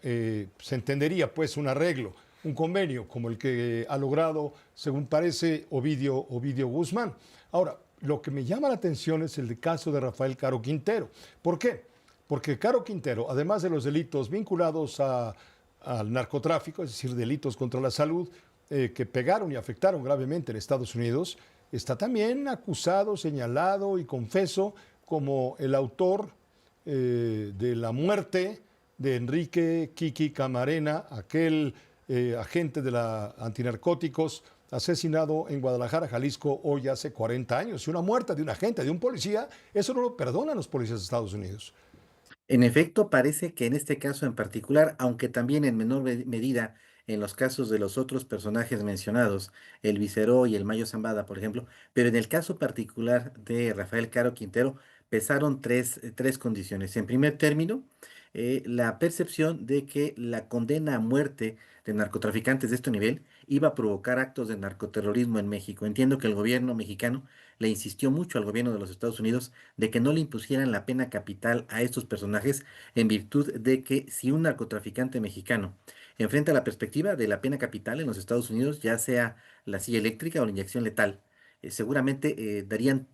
se entendería pues un arreglo, un convenio como el que ha logrado, según parece, Ovidio Guzmán. Ahora, lo que me llama la atención es el caso de Rafael Caro Quintero. ¿Por qué? Porque Caro Quintero, además de los delitos vinculados al narcotráfico, es decir, delitos contra la salud, que pegaron y afectaron gravemente en Estados Unidos, está también acusado, señalado y confeso como el autor de la muerte de Enrique Kiki Camarena, aquel agente de la antinarcóticos asesinado en Guadalajara, Jalisco, hoy hace 40 años. Y una muerte de un agente, de un policía, eso no lo perdonan los policías de Estados Unidos. En efecto, parece que en este caso en particular, aunque también en menor medida en los casos de los otros personajes mencionados, el Viceró y el Mayo Zambada, por ejemplo, pero en el caso particular de Rafael Caro Quintero, pesaron tres condiciones. En primer término, la percepción de que la condena a muerte de narcotraficantes de este nivel iba a provocar actos de narcoterrorismo en México. Entiendo que el gobierno mexicano le insistió mucho al gobierno de los Estados Unidos de que no le impusieran la pena capital a estos personajes en virtud de que si un narcotraficante mexicano enfrenta la perspectiva de la pena capital en los Estados Unidos, ya sea la silla eléctrica o la inyección letal, seguramente darían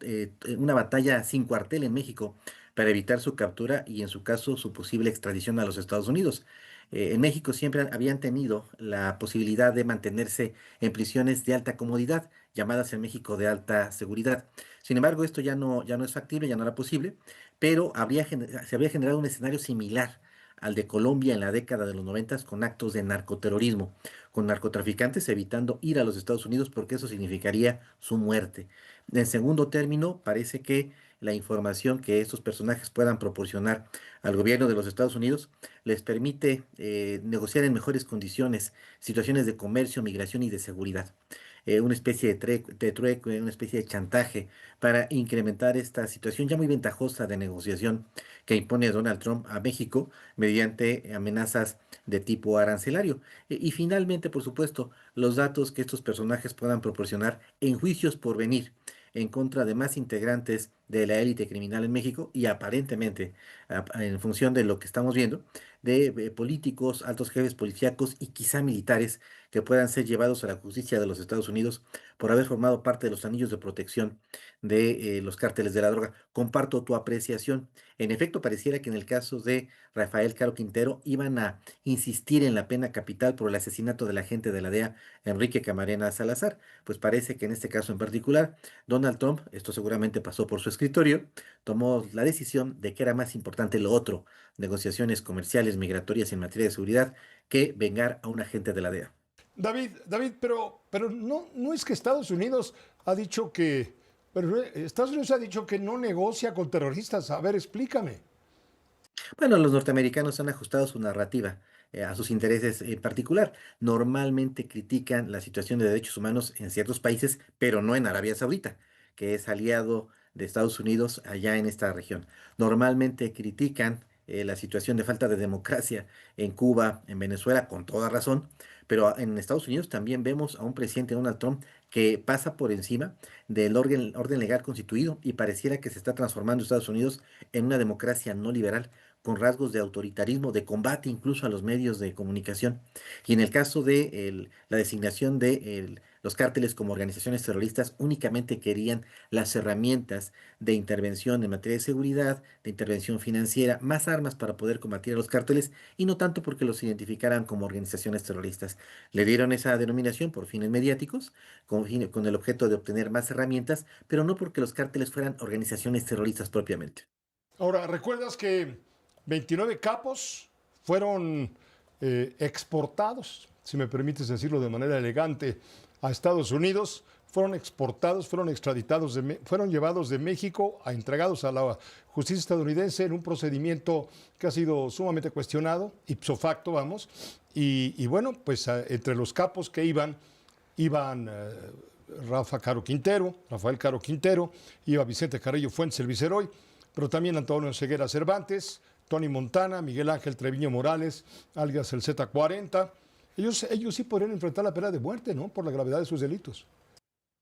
una batalla sin cuartel en México para evitar su captura y en su caso su posible extradición a los Estados Unidos. En México siempre habían tenido la posibilidad de mantenerse en prisiones de alta comodidad, llamadas en México de alta seguridad. Sin embargo, esto ya no es factible, ya no era posible, pero se habría generado un escenario similar al de Colombia en la década de los 90 con actos de narcoterrorismo, con narcotraficantes evitando ir a los Estados Unidos porque eso significaría su muerte. En segundo término, parece que la información que estos personajes puedan proporcionar al gobierno de los Estados Unidos les permite negociar en mejores condiciones situaciones de comercio, migración y de seguridad. Una especie de trueque, una especie de chantaje para incrementar esta situación ya muy ventajosa de negociación que impone Donald Trump a México mediante amenazas de tipo arancelario. Y finalmente, por supuesto, los datos que estos personajes puedan proporcionar en juicios por venir en contra de más integrantes de la élite criminal en México y aparentemente, en función de lo que estamos viendo, de políticos, altos jefes policíacos y quizá militares que puedan ser llevados a la justicia de los Estados Unidos por haber formado parte de los anillos de protección de los cárteles de la droga. Comparto tu apreciación. En efecto, pareciera que en el caso de Rafael Caro Quintero iban a insistir en la pena capital por el asesinato del agente de la DEA, Enrique Camarena Salazar. Pues parece que en este caso en particular, Donald Trump, esto seguramente pasó por su escritorio, tomó la decisión de que era más importante lo otro, negociaciones comerciales, migratorias en materia de seguridad, que vengar a un agente de la DEA. David, pero no es que Estados Unidos ha dicho que, pero Estados Unidos ha dicho que no negocia con terroristas. A ver, explícame. Bueno, los norteamericanos han ajustado su narrativa a sus intereses en particular. Normalmente critican la situación de derechos humanos en ciertos países, pero no en Arabia Saudita, que es aliado de Estados Unidos allá en esta región. Normalmente critican la situación de falta de democracia en Cuba, en Venezuela, con toda razón, pero en Estados Unidos también vemos a un presidente Donald Trump que pasa por encima del orden legal constituido y pareciera que se está transformando Estados Unidos en una democracia no liberal con rasgos de autoritarismo, de combate incluso a los medios de comunicación. Y en el caso de la designación de los cárteles como organizaciones terroristas, únicamente querían las herramientas de intervención en materia de seguridad, de intervención financiera, más armas para poder combatir a los cárteles y no tanto porque los identificaran como organizaciones terroristas. Le dieron esa denominación por fines mediáticos, con el objeto de obtener más herramientas, pero no porque los cárteles fueran organizaciones terroristas propiamente. Ahora, ¿recuerdas que 29 capos fueron exportados, si me permites decirlo de manera elegante, a Estados Unidos? Fueron exportados, fueron extraditados, fueron llevados de México a entregados a la justicia estadounidense en un procedimiento que ha sido sumamente cuestionado, ipso facto, vamos. Y bueno, pues entre los capos que iban Rafael Caro Quintero, iba Vicente Carrillo Fuentes, el viceroy, pero también Antonio Ceguera Cervantes, Tony Montana, Miguel Ángel Treviño Morales, alias el Z40. Ellos sí podrían enfrentar la pena de muerte, ¿no? Por la gravedad de sus delitos.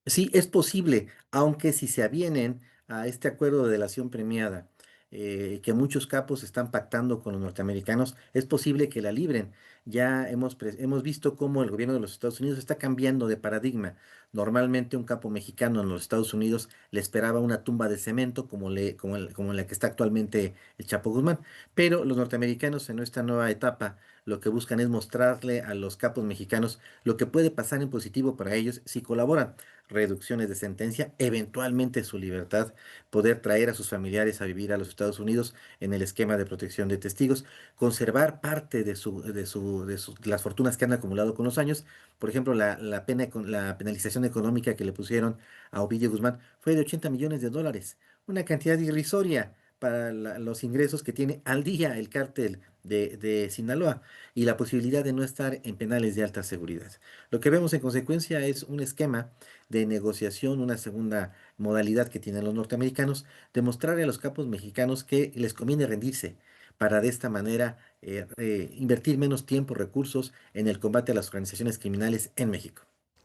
Sí, es posible, aunque si se avienen a este acuerdo de delación premiada que muchos capos están pactando con los norteamericanos, es posible que la libren. Ya hemos visto cómo el gobierno de los Estados Unidos está cambiando de paradigma. Normalmente un capo mexicano en los Estados Unidos le esperaba una tumba de cemento como en la que está actualmente el Chapo Guzmán. Pero los norteamericanos en esta nueva etapa lo que buscan es mostrarle a los capos mexicanos lo que puede pasar en positivo para ellos si colaboran. Reducciones de sentencia, eventualmente su libertad, poder traer a sus familiares a vivir a los Estados Unidos en el esquema de protección de testigos, conservar parte de las fortunas que han acumulado con los años. Por ejemplo, la penalización económica que le pusieron a Ovidio Guzmán fue de 80 millones de dólares, una cantidad irrisoria para los ingresos que tiene al día el cártel de Sinaloa y la posibilidad de no estar en penales de alta seguridad. Lo que vemos en consecuencia es un esquema de negociación, una segunda modalidad que tienen los norteamericanos, demostrarle a los capos mexicanos que les conviene rendirse para de esta manera invertir menos tiempo, recursos en el combate a las organizaciones criminales en México.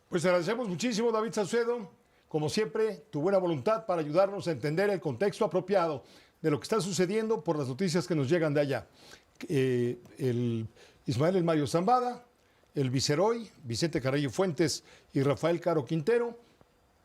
Pues agradecemos muchísimo, David Saucedo, como siempre, tu buena voluntad para ayudarnos a entender el contexto apropiado de lo que está sucediendo por las noticias que nos llegan de allá. El Ismael El Mayo Zambada, el Viceroy, Vicente Carrillo Fuentes y Rafael Caro Quintero,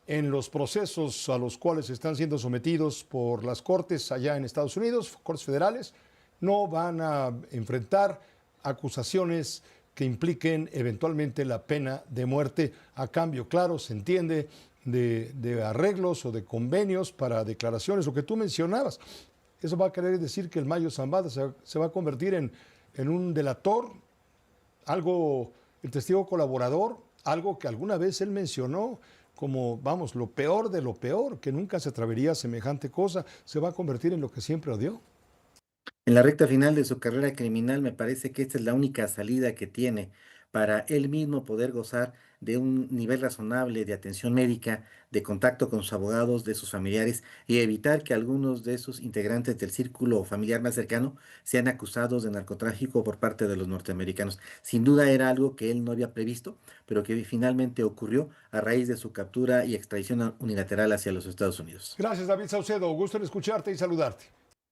en los procesos a los cuales están siendo sometidos por las cortes allá en Estados Unidos, cortes federales, no van a enfrentar acusaciones que impliquen eventualmente la pena de muerte a cambio, claro, se entiende, de arreglos o de convenios para declaraciones, lo que tú mencionabas. Eso va a querer decir que el Mayo Zambada se va a convertir en un delator, el testigo colaborador, algo que alguna vez él mencionó como, vamos, lo peor de lo peor, que nunca se atrevería a semejante cosa, se va a convertir en lo que siempre odió. En la recta final de su carrera criminal, me parece que esta es la única salida que tiene para él mismo poder gozar de un nivel razonable de atención médica, de contacto con sus abogados, de sus familiares y evitar que algunos de sus integrantes del círculo familiar más cercano sean acusados de narcotráfico por parte de los norteamericanos. Sin duda era algo que él no había previsto, pero que finalmente ocurrió a raíz de su captura y extradición unilateral hacia los Estados Unidos. Gracias, David Saucedo. Gusto en escucharte y saludarte.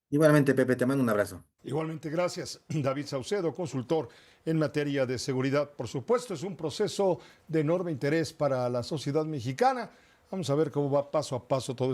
Igualmente, Pepe, te mando un abrazo. Igualmente, gracias. David Saucedo, consultor en materia de seguridad. Por supuesto, es un proceso de enorme interés para la sociedad mexicana. Vamos a ver cómo va paso a paso todo